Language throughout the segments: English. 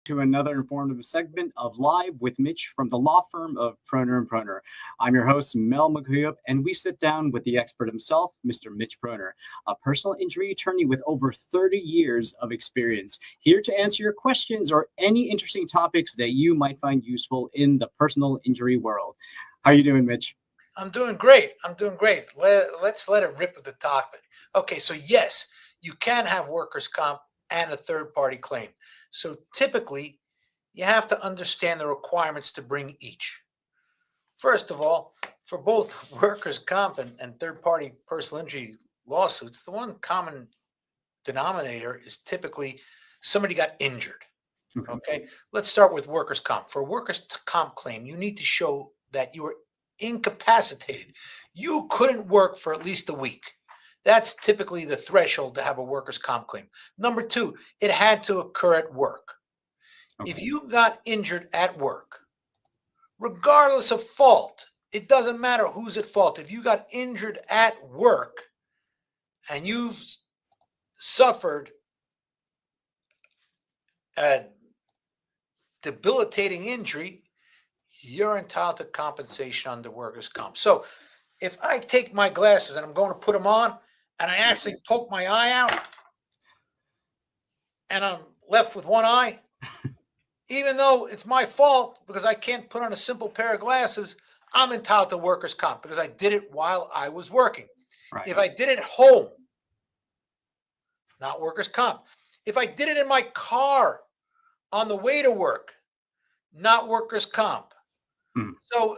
to another informative segment of Live with Mitch from the law firm of Proner and Proner. I'm your host, Mel McCuyup, and we sit down with the expert himself, Mr. Mitch Proner, a personal injury attorney with over 30 years of experience, here to answer your questions or any interesting topics that you might find useful in the personal injury world. How are you doing, Mitch? I'm doing great. I'm doing great. Let's let it rip with the topic. Okay, so yes, you can have workers' comp and a third party claim. So typically, you have to understand the requirements to bring each. First of all, for both workers' comp and third party personal injury lawsuits, the one common denominator is typically somebody got injured. Okay. Okay, let's start with workers' comp. For a workers' comp claim, you need to show that you were incapacitated. You couldn't work for at least a week. That's typically the threshold to have a workers' comp claim. Number two, it had to occur at work. Okay. If you got injured at work, regardless of fault, it doesn't matter who's at fault. If you got injured at work and you've suffered a debilitating injury, you're entitled to compensation under workers' comp. So if I take my glasses and I'm going to put them on and I actually poke my eye out and I'm left with one eye, even though it's my fault because I can't put on a simple pair of glasses, I'm entitled to workers' comp because I did it while I was working. Right. If I did it at home, not workers' comp. If I did it in my car on the way to work, not workers' comp. So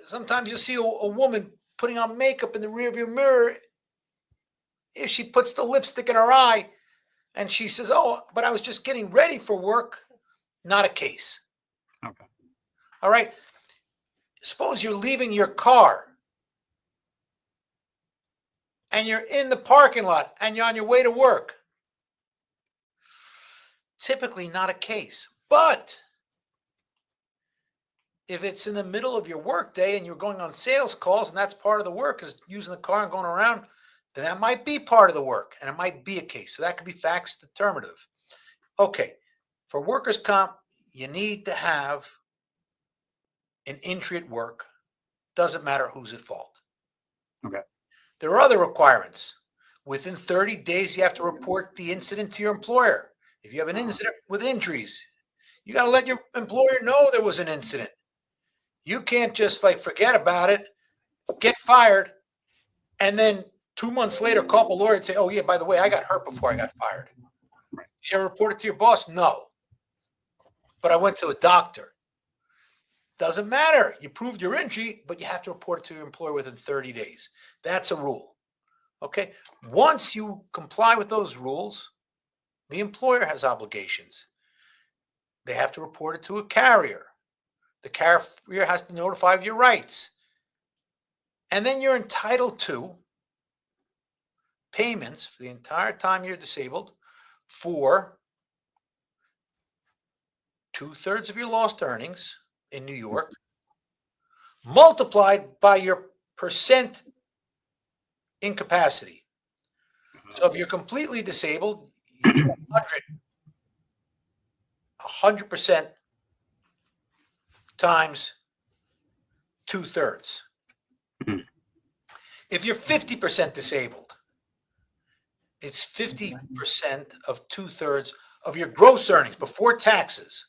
sometimes you'll see a woman putting on makeup in the rearview mirror. If she puts the lipstick in her eye and she says, "Oh, but I was just getting ready for work," not a case. Okay. All right. Suppose you're leaving your car and you're in the parking lot and you're on your way to work. Typically not a case. But if it's in the middle of your work day and you're going on sales calls and that's part of the work is using the car and going around, then that might be part of the work and it might be a case. So that could be facts determinative. Okay, for workers' comp, you need to have an injury at work. Doesn't matter who's at fault. Okay. There are other requirements. Within 30 days, you have to report the incident to your employer. If you have an incident with injuries, you got to let your employer know there was an incident. You can't just like forget about it, get fired, and then 2 months later call up a lawyer and say, "Oh yeah, by the way, I got hurt before I got fired." Right. Did you ever report it to your boss? No. But I went to a doctor. Doesn't matter. You proved your injury, but you have to report it to your employer within 30 days. That's a rule. Okay. Once you comply with those rules, the employer has obligations. They have to report it to a carrier. The carrier has to notify of your rights. And then you're entitled to payments for the entire time you're disabled for 2/3 of your lost earnings in New York, multiplied by your percent incapacity. So if you're completely disabled, you get 100% times 2/3. Mhm. If you're 50% disabled, it's 50% of 2/3 of your gross earnings before taxes,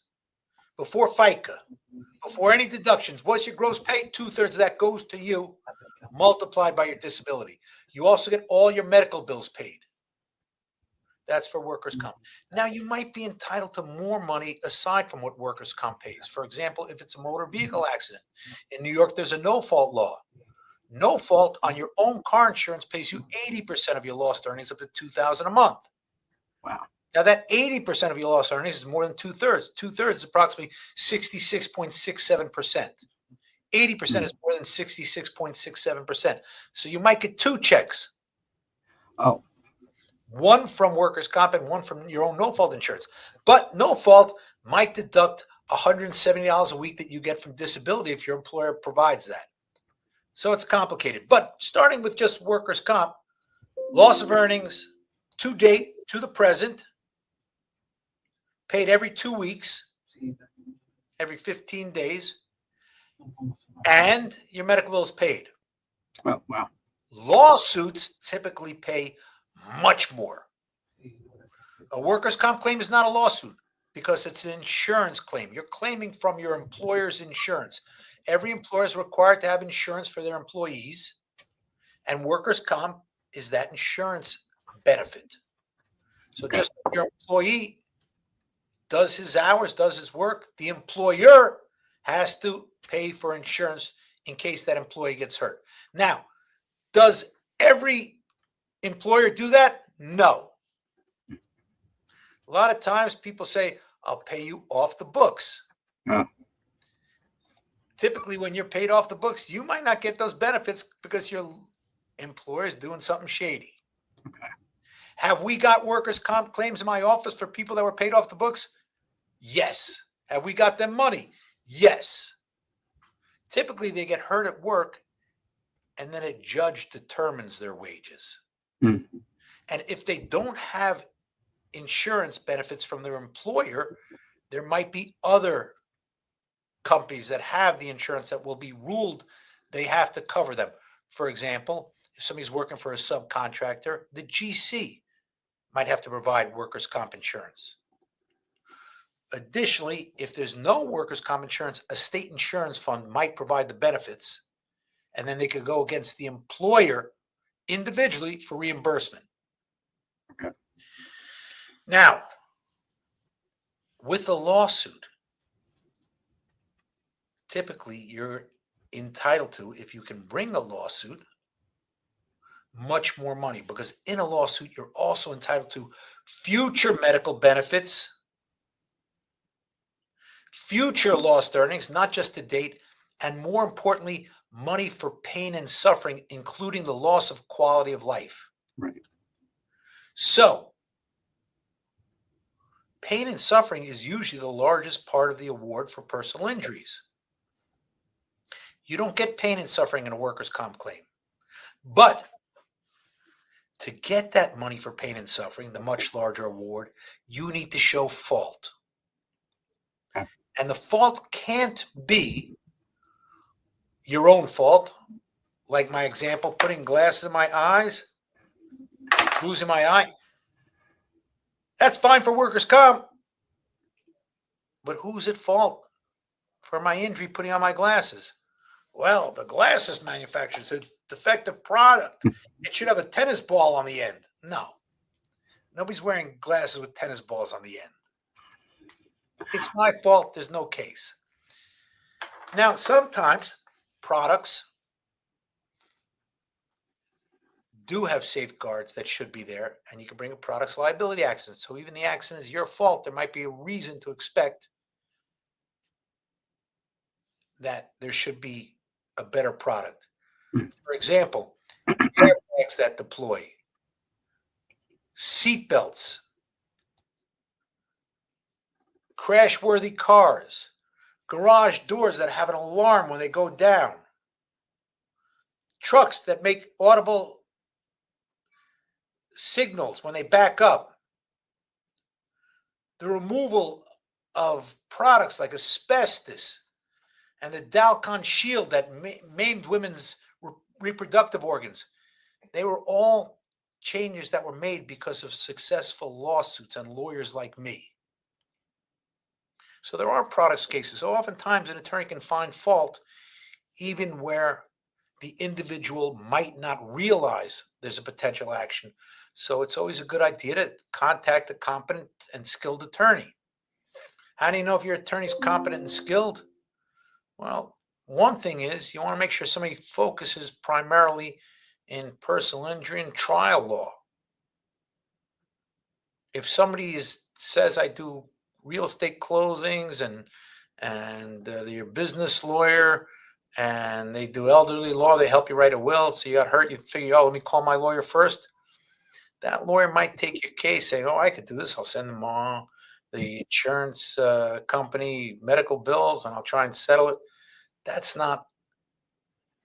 before FICA, before any deductions. What's your gross pay? 2/3 of that goes to you, multiplied by your disability. You also get all your medical bills paid. That's for workers' comp. Now, you might be entitled to more money aside from what workers' comp pays. For example, if it's a motor vehicle accident. In New York, there's a no-fault law. No fault on your own car insurance pays you 80% of your lost earnings up to $2,000 a month. Wow. Now, that 80% of your lost earnings is more than 2/3. 2/3 is approximately 66.67%. 80% is more than 66.67%. So you might get two checks. Oh. One from workers' comp and one from your own no-fault insurance. But no-fault might deduct $170 a week that you get from disability if your employer provides that. So it's complicated. But starting with just workers' comp, loss of earnings to date, to the present, paid every 2 weeks, every 15 days, and your medical bill is paid. Oh, wow. Lawsuits typically pay much more. A workers' comp claim is not a lawsuit because it's an insurance claim. You're claiming from your employer's insurance. Every employer is required to have insurance for their employees, and workers' comp is that insurance benefit. So Okay. just like your employee does his hours, does his work, the employer has to pay for insurance in case that employee gets hurt. Now, does every employer do that? No. A lot of times people say, I'll pay you off the books. Oh. Typically, when you're paid off the books, you might not get those benefits because your employer is doing something shady. Okay. Have we got workers' comp claims in my office for people that were paid off the books? Yes. Have we got them money? Yes. Typically, they get hurt at work, and then a judge determines their wages. Mm. And if they don't have insurance benefits from their employer, there might be other companies that have the insurance that will be ruled they have to cover them. For example, if somebody's working for a subcontractor, the GC might have to provide workers' comp insurance. Additionally, if there's no workers' comp insurance, a state insurance fund might provide the benefits, and then they could go against the employer individually for reimbursement. Okay. Now, with a lawsuit, typically you're entitled to, if you can bring a lawsuit, much more money, because in a lawsuit, you're also entitled to future medical benefits, future lost earnings, not just to date, and more importantly, money for pain and suffering, including the loss of quality of life. Right. So, pain and suffering is usually the largest part of the award for personal injuries. You don't get pain and suffering in a workers' comp claim. But to get that money for pain and suffering, the much larger award, you need to show fault. Okay. And the fault can't be your own fault. Like my example, putting glasses in my eyes, losing my eye. That's fine for workers' comp. But who's at fault for my injury putting on my glasses? Well, the glasses manufacturer said defective product. It should have a tennis ball on the end. No. Nobody's wearing glasses with tennis balls on the end. It's my fault. There's no case. Now, sometimes products do have safeguards that should be there, and you can bring a product's liability accident. So even the accident is your fault, there might be a reason to expect that there should be a better product. For example, airbags that deploy, seat belts, crash-worthy cars, garage doors that have an alarm when they go down, trucks that make audible signals when they back up, the removal of products like asbestos and the Dalcon shield that maimed women's reproductive organs. They were all changes that were made because of successful lawsuits and lawyers like me. So there are products cases. So oftentimes an attorney can find fault even where the individual might not realize there's a potential action. So it's always a good idea to contact a competent and skilled attorney. How do you know if your attorney's competent and skilled? Well, one thing is you want to make sure somebody focuses primarily in personal injury and trial law. If somebody says I do real estate closings and they're your business lawyer and they do elderly law, they help you write a will, so you got hurt, you figure, oh, let me call my lawyer first. That lawyer might take your case, saying, oh, I could do this. I'll send them all the insurance company medical bills and I'll try and settle it. That's not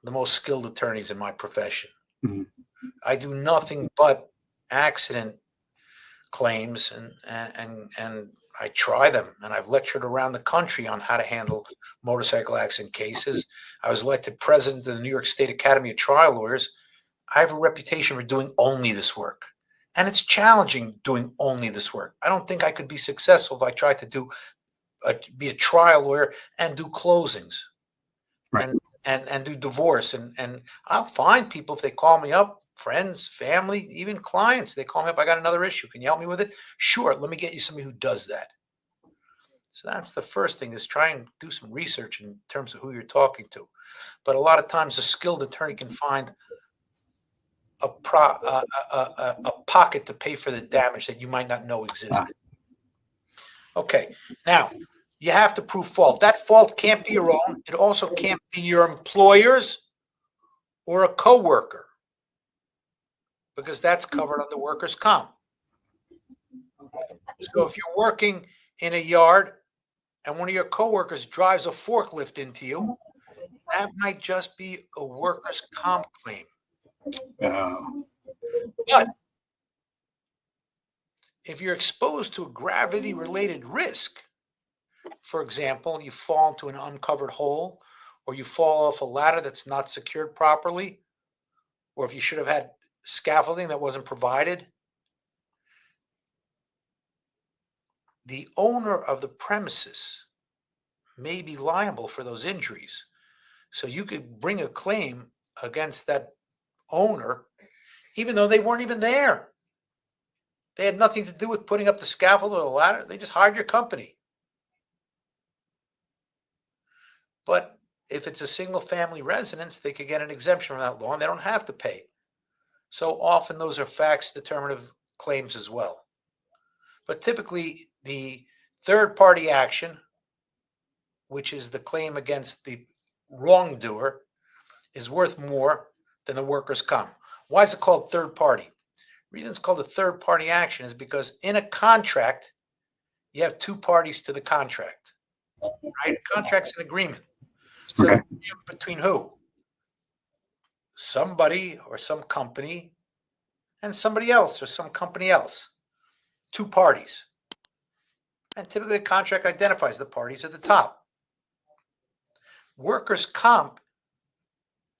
the most skilled attorneys in my profession. Mm-hmm. I do nothing but accident claims and I try them, and I've lectured around the country on how to handle motorcycle accident cases. I was elected president of the New York State Academy of Trial Lawyers. I have a reputation for doing only this work. And it's challenging doing only this work. I don't think I could be successful if I tried to be a trial lawyer and do closings. Right. And do divorce. And I'll find people if they call me up, friends, family, even clients. They call me up, I got another issue. Can you help me with it? Sure. Let me get you somebody who does that. So that's the first thing, is try and do some research in terms of who you're talking to. But a lot of times a skilled attorney can find a pocket to pay for the damage that you might not know existed. Okay. Now, you have to prove fault. That fault can't be your own. It also can't be your employer's or a coworker, because that's covered under workers' comp. So if you're working in a yard and one of your coworkers drives a forklift into you, that might just be a workers' comp claim. But if you're exposed to a gravity-related risk, for example, you fall into an uncovered hole, or you fall off a ladder that's not secured properly, or if you should have had scaffolding that wasn't provided, the owner of the premises may be liable for those injuries. So you could bring a claim against that owner, even though they weren't even there. They had nothing to do with putting up the scaffold or the ladder. They just hired your company. But if it's a single family residence, they could get an exemption from that law and they don't have to pay. So often those are facts determinative claims as well. But typically the third party action, which is the claim against the wrongdoer, is worth more than the workers' comp. Why is it called third party? The reason it's called a third party action is because in a contract, you have two parties to the contract. Right? A contract's an agreement. So it's an agreement between who? Somebody or some company and somebody else or some company else. Two parties. And typically a contract identifies the parties at the top. Workers' comp,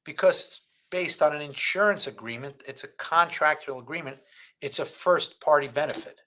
because it's based on an insurance agreement, it's a contractual agreement, it's a first party benefit.